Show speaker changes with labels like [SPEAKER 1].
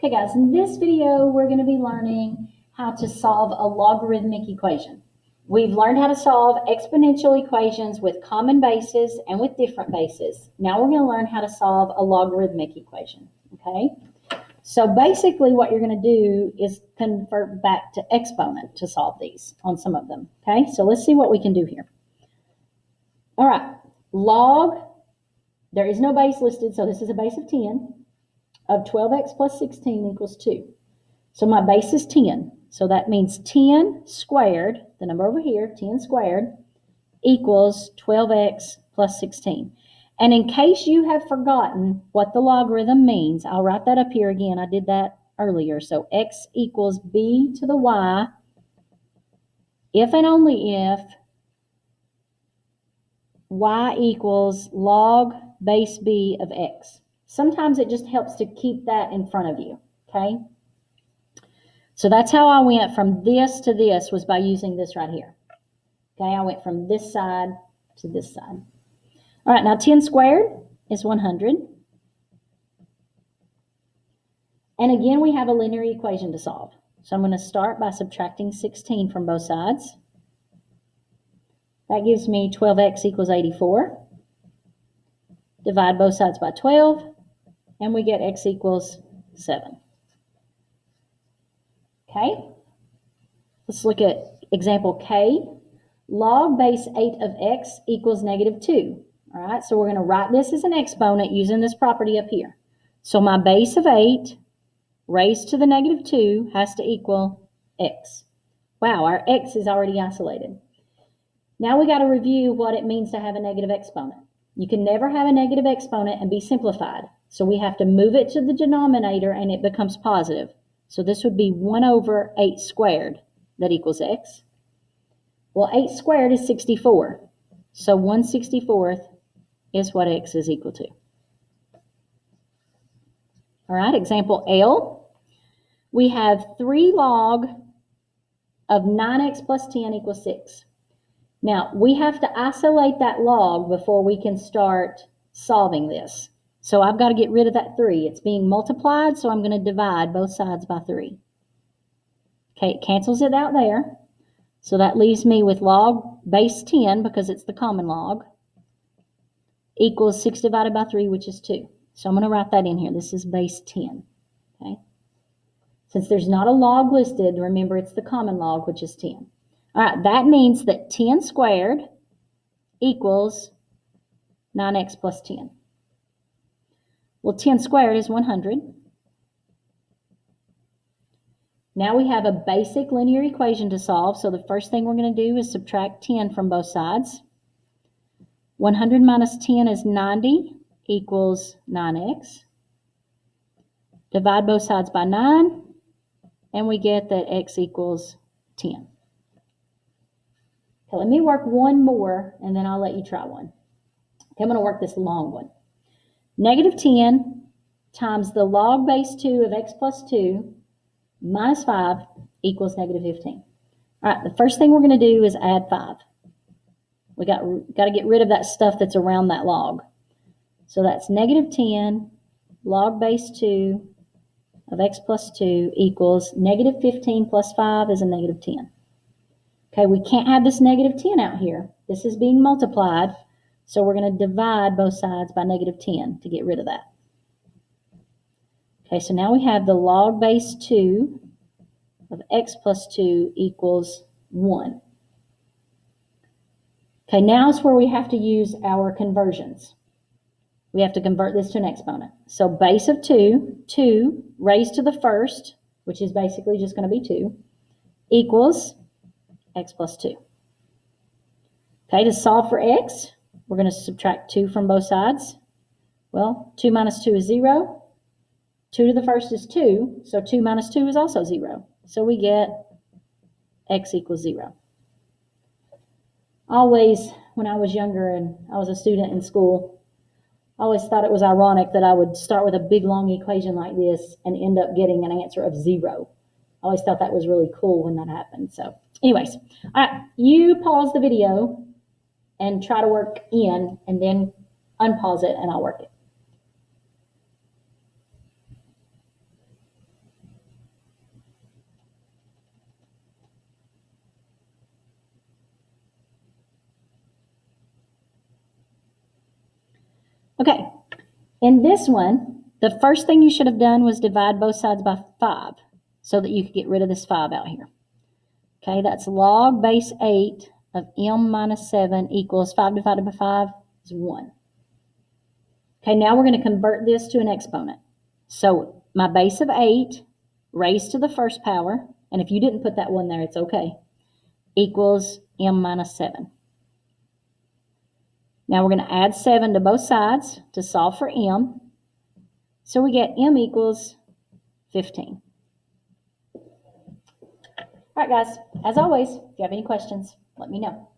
[SPEAKER 1] Okay guys, in this video we're going to be learning how to solve a logarithmic equation. We've learned how to solve exponential equations with common bases and with different bases. Now we're going to learn how to solve a logarithmic equation, okay? So basically what you're going to do is convert back to exponent to solve these on some of them, okay? So let's see what we can do here. All right, log, there is no base listed, so this is a base of 10. Of 12x plus 16 equals 2. So my base is 10. So that means 10 squared, the number over here, 10 squared, equals 12x plus 16. And in case you have forgotten what the logarithm means, I'll write that up here again. I did that earlier. So x equals b to the y if and only if y equals log base b of x. Sometimes it just helps to keep that in front of you, okay? So that's how I went from this to this, was by using this right here. Okay, I went from this side to this side. All right, now 10 squared is 100. And again, we have a linear equation to solve. So I'm going to start by subtracting 16 from both sides. That gives me 12x equals 84. Divide both sides by 12. And we get x equals 7. Okay, let's look at example K. Log base 8 of x equals negative 2. All right, so we're going to write this as an exponent using this property up here. So my base of 8 raised to the negative 2 has to equal x. Wow, our x is already isolated. Now we got to review what it means to have a negative exponent. You can never have a negative exponent and be simplified. So we have to move it to the denominator and it becomes positive. So this would be 1 over 8 squared that equals x. Well, 8 squared is 64. So 1/64 is what x is equal to. All right, example L. We have 3 log of 9x plus 10 equals 6. Now, we have to isolate that log before we can start solving this. So I've got to get rid of that 3. It's being multiplied, so I'm going to divide both sides by 3. Okay, it cancels it out there. So that leaves me with log base 10, because it's the common log, equals 6 divided by 3, which is 2. So I'm going to write that in here. This is base 10. Okay. Since there's not a log listed, remember it's the common log, which is 10. All right, that means that 10 squared equals 9x plus 10. Well, 10 squared is 100. Now we have a basic linear equation to solve, so the first thing we're going to do is subtract 10 from both sides. 100 minus 10 is 90, equals 9x. Divide both sides by 9, and we get that x equals 10. Okay, let me work one more, and then I'll let you try one. Okay, I'm going to work this long one. Negative 10 times the log base 2 of x plus 2 minus 5 equals negative 15. All right, the first thing we're going to do is add 5. We got to get rid of that stuff that's around that log. So that's negative 10 log base 2 of x plus 2 equals negative 15 plus 5 is a negative 10. Okay, we can't have this negative 10 out here. This is being multiplied, so we're going to divide both sides by negative 10 to get rid of that. Okay, so now we have the log base 2 of x plus 2 equals 1. Okay, now is where we have to use our conversions. We have to convert this to an exponent. So base of 2, 2 raised to the first, which is basically just going to be 2, equals x plus 2. Okay, to solve for x, we're going to subtract 2 from both sides. Well, 2 minus 2 is 0. 2 to the first is 2, so 2 minus 2 is also 0. So we get x equals 0. Always, when I was younger and I was a student in school, I always thought it was ironic that I would start with a big long equation like this and end up getting an answer of 0. I always thought that was really cool when that happened. So anyways, all right, you pause the video and try to work in, and then unpause it and I'll work it. Okay, in this one, the first thing you should have done was divide both sides by 5 so that you could get rid of this 5 out here. Okay, that's log base 8 of m minus 7 equals 5 divided by 5 is 1. Okay, now we're going to convert this to an exponent. So my base of 8 raised to the first power, and if you didn't put that 1 there, it's okay, equals m minus 7. Now we're going to add 7 to both sides to solve for m. So we get m equals 15. All right, guys, as always, if you have any questions, let me know.